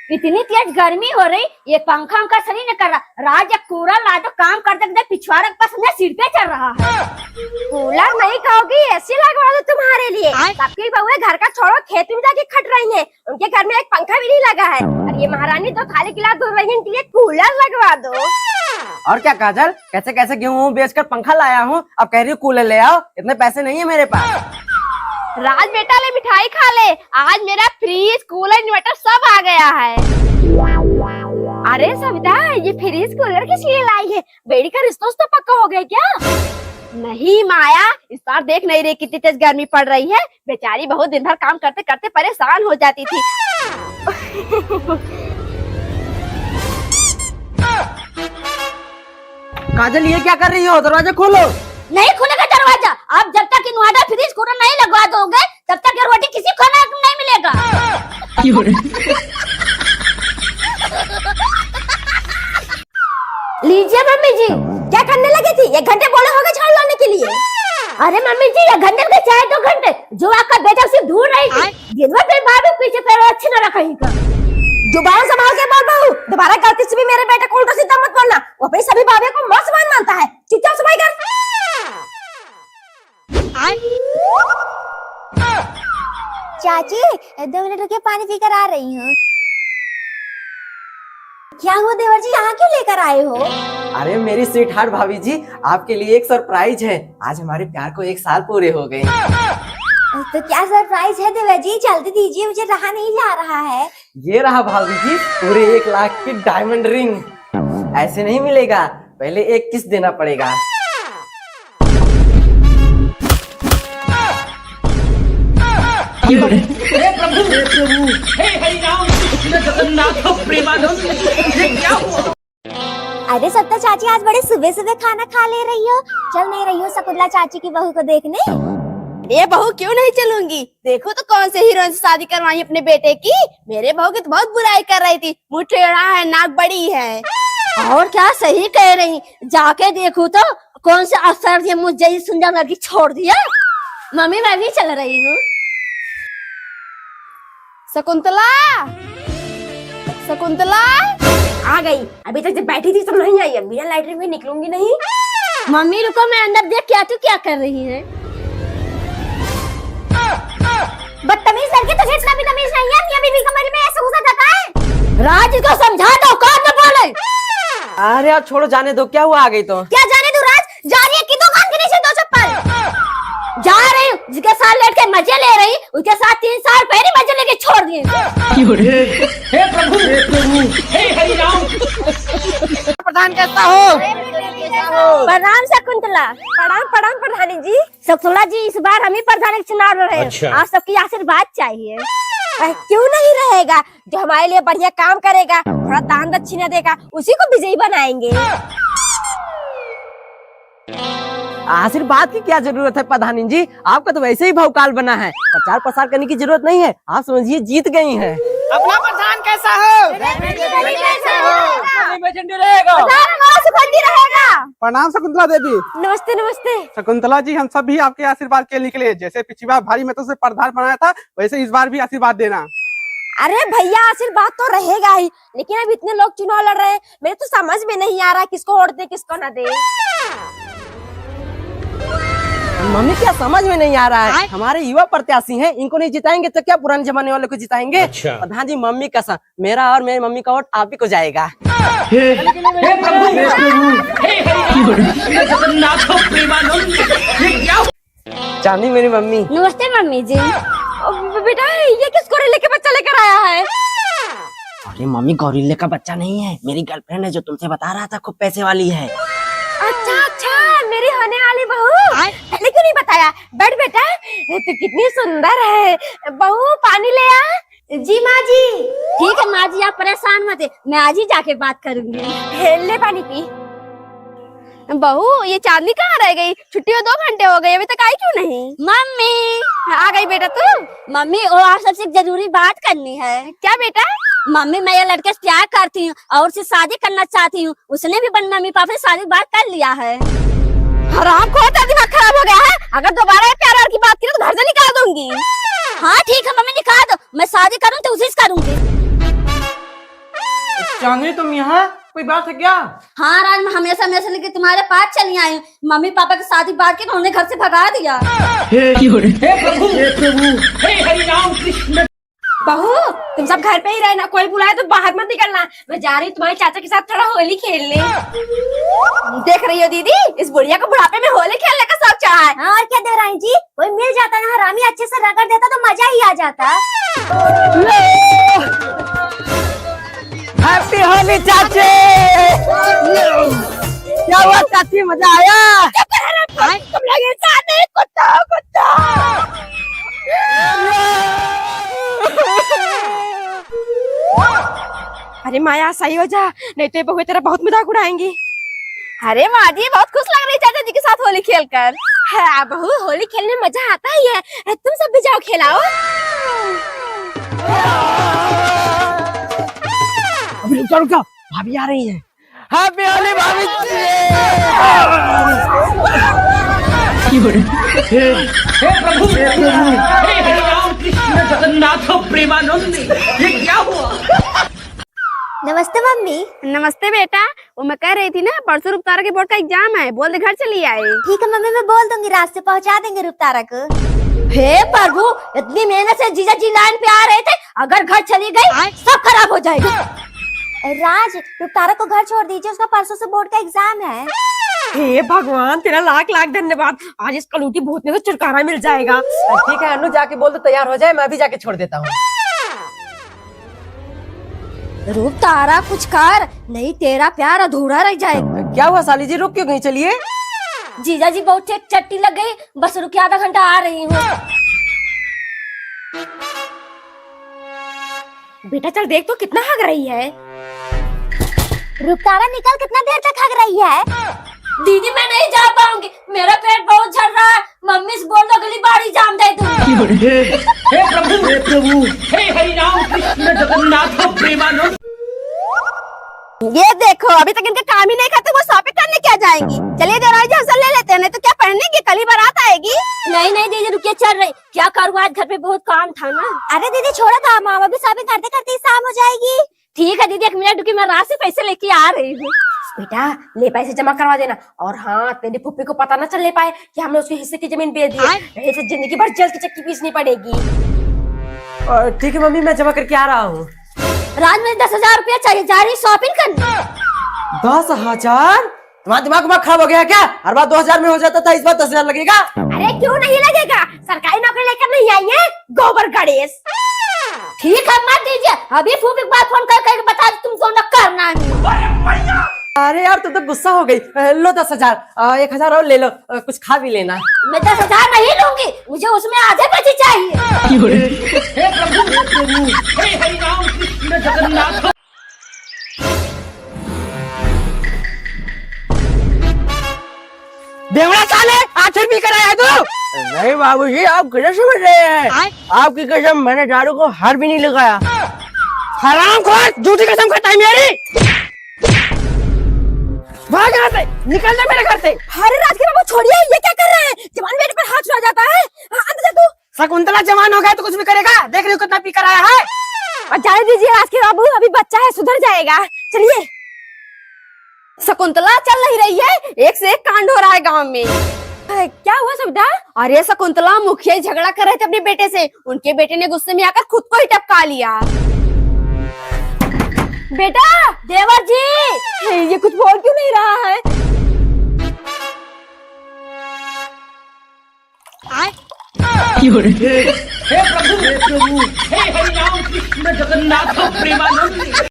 इतनी तेज गर्मी हो रही, ये पंखा उनका सही नहीं कर रहा। राज एक कूलर ला दो, काम करते करते पिछवाड़ा के पास अपने सिर पे चढ़ रहा है। कूलर नहीं खाओगी, एसी लगवा दो तुम्हारे लिए। सबकी बहुएं घर का छोड़ो, खेत में जाके खट रही हैं। उनके घर में एक पंखा भी नहीं लगा है, और ये महारानी तो खाली गिलास धो रही है, इनके लिए कूलर लगवा दो। और क्या काजल, कैसे कैसे गेहूं बेचकर पंखा लाया हूँ, अब कह रही हूँ कूलर ले आओ। इतने पैसे नहीं है मेरे पास। राज बेटा ले मिठाई खा ले, आज मेरा फ्रिज कूलर इन्वर्टर सब आ गया है। अरे सविता, ये फ्रिज कूलर किस लिए लाई है? बेड़ी का रिश्ता तो पक्का हो गया क्या? नहीं माया, इस बार देख नहीं रही कितनी तेज गर्मी पड़ रही है। बेचारी बहुत दिन भर काम करते करते परेशान हो जाती थी। काजल ये क्या कर रही हो, दरवाजा खोलो। नहीं खुलेगा दरवाजा। आप जब तक इन्वर्टर फ्रिज कूलर नहीं लगवा दोगे, तब तक ये रोटी किसी को नहीं मिलेगा। लीजिए मम्मी जी, क्या करने लगी थी? 1 घंटे बोले होंगे झाड़ू लाने के लिए। अरे मम्मी जी, 1 घंटे के चाहे 2 घंटे, जो आपका बेटा उसे ढूंढ रही थी। दिन भर तेरे भाभी पीछे पैर अच्छे न रखा ही का। जुबान संभाल के बोल बहू, दोबारा गलती से भी मेरे बेटे को उल्टा सीधा मत बोलना। वो अपनी सभी भाभियों को मस्त मान मानता है। चुपचाप सफाई कर। चाची 2 मिनट रुकिए, पानी पीकर आ रही हूँ। क्या हुआ देवर जी, यहाँ क्यों लेकर आए हो? अरे मेरी स्वीट हार्ट भाभी जी, आपके लिए एक सरप्राइज है। आज हमारे प्यार को 1 साल पूरे हो गए। तो क्या सरप्राइज है देवर जी? जल्दी दीजिए, मुझे रहा नहीं जा रहा है। ये रहा भाभी जी, पूरे 1 लाख की डायमंड रिंग। ऐसे नहीं मिलेगा, पहले एक किस देना पड़ेगा। हे प्रभु, हे हरि राम, जगन्नाथ प्रेमानंद, ये क्या हुआ? अरे सत्ता चाची, आज बड़े सुबह सुबह खाना खा ले रही हो। चल नहीं रही हो शकुंतला चाची की बहू को देखने? ये बहू क्यों नहीं चलूंगी? देखो तो कौन से हीरोइन से शादी करवाई अपने बेटे की। मेरे बहू की तो बहुत बुराई कर रही थी, मुँह टेढ़ा है, नाक बड़ी है। और क्या सही कह रही, जाके देखूं तो कौन से अफसर ने मुझे सुंदर लड़की छोड़ दिया। मम्मी मैं भी चल रही हूँ। शकुंतला, शकुंतला आ गई। अभी तक जब बैठी थी सब नहीं आई, अब बिना लाइट में निकलूंगी नहीं। मम्मी रुको, मैं अंदर देख क्या तू क्या कर रही है। बदतमीज लड़की, तुझे इतना भी तमीज नहीं है? मियां बीवी कमरे में ऐसे घुसा जाता है? राज को समझा दो, कौन न बोले। अरे यार छोड़ो, जाने दो, क्या हुआ आ गई तो। क्या जाने दो राज, जा रही है कि दुकान के नीचे 2 चप्पल। जा रही हूँ, जिसके साथ लेट के मजे ले रही, उसके साथ 3 साल पहले मजे लेके छोड़ दिए। हे प्रभु, हे हरि राम। प्रधान कैसा हो? प्रणाम शकुंतला। प्रणाम प्रणाम प्रधानी जी। शकुंतला जी, इस बार हम ही प्रधान के चुनाव लड़ रहे हैं। अच्छा। आप सबकी आशीर्वाद चाहिए। क्यों नहीं रहेगा? जो हमारे लिए बढ़िया काम करेगा, थोड़ा दान दक्षिणा देगा, उसी को विजयी बनाएंगे। आशीर्वाद की क्या जरूरत है प्रधानी जी, आपका तो वैसे ही भौकाल बना है। प्रचार प्रसार करने की जरूरत नहीं है, आप समझिए जीत गई हैं। अपना प्रधान कैसा हो? प्रणाम शकुंतला देवी। नमस्ते नमस्ते। शकुंतला जी, हम सब भी आपके आशीर्वाद के निकले। जैसे पिछली बार भारी मतों से प्रधान बनाया था, वैसे इस बार भी आशीर्वाद देना। अरे भैया, आशीर्वाद तो रहेगा ही, लेकिन अब इतने लोग चुनाव लड़ रहे हैं, मेरे तो समझ में नहीं आ रहा किसको वोट दे किसको न दे। मम्मी क्या समझ में नहीं आ रहा है? हमारे युवा प्रत्याशी हैं, इनको नहीं जिताएंगे तो क्या पुराने जमाने वाले को जिताएंगे? अच्छा। प्रधान जी मम्मी कसम, मेरा और मेरी मम्मी का वोट आप ही को जाएगा। हे प्रभु, हे हरि राम, जगन्नाथ प्रेमानंद, ये क्या हुआ? चांदी मेरी मम्मी। नमस्ते मम्मी जी। बेटा, ये किस गोरेले के बच्चा लेकर आया है? अरे मम्मी, गौरीले का बच्चा नहीं है, मेरी गर्लफ्रेंड है जो तुमसे बता रहा था, खूब पैसे वाली है। अच्छा अच्छा, मेरी होने वाली बहू। पहले क्यों नहीं बताया? बैठ बेटा, तू कितनी सुंदर है। बहू पानी ले आ। जी माँ जी। ठीक है माँ जी, आप परेशान मत, मैं आज ही जाके बात करूंगी। ले पानी पी। बहू, ये चांदनी कहाँ रह गई? छुट्टी को 2 घंटे हो गए, अभी तक आई क्यों नहीं? मम्मी आ गई बेटा तू? मम्मी, और आप सबसे एक जरूरी बात करनी है। क्या बेटा? मम्मी, मैं ये लड़के से प्यार करती हूँ और उससे शादी करना चाहती हूँ। उसने भी मम्मी पापा से शादी बात कर लिया है। हराम खोर, तेरा दिमाग खराब हो गया है? अगर दोबारा प्यार की बात की तो घर से निकाल दूंगी। हाँ ठीक है मम्मी, निकाल दो, मैं शादी करूँ तो उसी से करूंगी। चांदनी तुम यहाँ, कोई बात है क्या? हाँ राज, मैं हमेशा हमेशा लेके तुम्हारे पास चली आई हूँ। मम्मी पापा की शादी बात की, उन्होंने घर से भगा दिया। हे प्रभु, हे हरि राम कृष्ण। बहू तुम सब घर पे ही रहना, कोई बुलाए तो बाहर मत निकलना। मैं जा रही हूँ तुम्हारे चाचा के साथ थोड़ा होली खेलने। देख रही हो दीदी, इस बुढ़िया को बुढ़ापे में होली खेलने का शौक चढ़ा है। हाँ और क्या देवरानी जी, कोई मिल जाता ना हरामी अच्छे से रगड़ देता तो मजा ही आ जाता। हैप्पी होली चाची। क्या हुआ चाची, मजा आया? तुम लोग इंसान नहीं, कुत्ता कुत्ता। अरे माया सही हो जा, नहीं तो ये बहू तेरा बहुत मजाक उड़ाएंगी। अरे माँ जी बहुत खुश लग रही चाचा जी के साथ होली खेलकर। हाँ बहू, होली खेलने में मजा आता ही है। तुम सब भी जाओ खेलाओ। अभी रुका, भाभी आ रही है। हैप्पी होली भाभी। हे प्रभु, हे हरि राम कृष्ण जगन्नाथ प्रेमानंद, ये क्या हुआ? नमस्ते मम्मी। नमस्ते बेटा। वो मैं कह रही थी ना, परसों रुपतारा के बोर्ड का एग्जाम है, बोल दे घर चली आए। ठीक है मम्मी, मैं बोल दूंगी, रास्ते पहुंचा देंगे रुपतारा को। हे प्रभु, इतनी मेहनत से जीजा जी लाइन पे आ रहे थे, अगर घर चली गई सब खराब हो जाएगा। राज, रुपतारा को घर छोड़ दीजिए, उसका परसों से बोर्ड का एग्जाम है। हे भगवान, तेरा लाख लाख धन्यवाद। आज इस कलूटी भूत में तो छुटकारा मिल जाएगा। ठीक है अनु, जाके बोल दो तैयार हो जाए, मैं भी जाके छोड़ देता हूँ। रुपतारा कुछ कर, नहीं तेरा प्यार अधूरा रह जाएगा। क्या हुआ साली जी, रुक क्यों गई? चलिए। जीजा जी बहुत एक चट्टी लग गई, बस रुके, आधा घंटा आ रही हूँ। बेटा चल देख तो कितना हग रही है। रुपतारा निकल, कितना देर तक हग रही है? दीदी मैं नहीं जा पाऊंगी, मेरा पेट बहुत झड़ रहा है। मम्मी से बोल दो अगली बार एग्जाम दे दूंगी। हे प्रभु, हे हरि राम कृष्ण जगन्नाथ प्रेमानंद। ये देखो, अभी तक इनका काम ही नहीं करते, वो शॉपिंग करने क्या जाएंगी। चलिए देवराज जी हम ले लेते हैं, नहीं तो क्या पहनने की, कल ही बारात आएगी। नहीं नहीं दीदी रुकिए, चल रही, क्या करूँ, आज घर पे बहुत काम था ना। अरे दीदी छोड़ो काम, मामा भी शॉपिंग करते करते ही शाम हो जाएगी। ठीक है दीदी, 1 मिनट रुकी, मैं रात से पैसे लेके आ रही हूँ। बेटा ले पैसे जमा करवा देना, और हाँ तेरी फुप्पी को पता न चलने पाए कि हमने उसके हिस्से की जमीन बेच दी है, नहीं तो जिंदगी भर जेल की चक्की पीसनी पड़ेगी। ठीक है मम्मी, मैं जमा करके आ रहा हूँ। राज में 10,000 रुपया चाहिए, जा रही शॉपिंग करने। 10,000? तुम्हारा दिमाग खराब हो गया क्या? हर बार 2,000 में हो जाता था, इस बार 10,000 लगेगा। अरे क्यों नहीं लगेगा, सरकारी नौकरी लेकर नहीं आई है गोबर गणेश। ठीक है मत दीजिए, अभी फूफी के पास फोन कर बता दी तुमको न करना है। अरे यार तुम तो गुस्सा हो गई। लो 10,000, 1,000 और ले लो, कुछ खा भी लेना। मैं 10,000 नहीं लूंगी, मुझे उसमें आधे पैसे चाहिए। हे प्रभु, हे हरि राम कृष्ण जगन्नाथ। देवड़ा साले, आखिर भी कराया है तू? नहीं बाबूजी, आप गलत समझ रहे हैं। आपकी कसम, मैंने दारू को हाथ भी नहीं लगाया। हरामखोर, झूठी कसम खाता है मेरी। भाग यहाँ से, निकल जा मेरे घर से। अरे राज के बाबू छोड़िए, ये क्या कर रहे हैं, जवान बेटे पर हाथ उड़ा जाता है। अंदर जा तू। शकुंतला जवान हो गया तो कुछ भी करेगा, देख रही हो कितना पी कर आया है। और जाने दीजिए राज के बाबू, अभी बच्चा है, सुधर जाएगा। चलिए। शकुंतला चल नहीं रही है, एक से एक कांड हो रहा है गांव में। क्या हुआ सविता? अरे शकुंतला मुखिया झगड़ा कर रहे थे अपने बेटे से, उनके बेटे ने गुस्से में आकर खुद को ही टपका लिया। बेटा, देवर जी, ये कुछ बोल क्यों नहीं रहा है? हे प्रभु, हे हरि राम कृष्ण जगन्नाथ प्रेमानंद।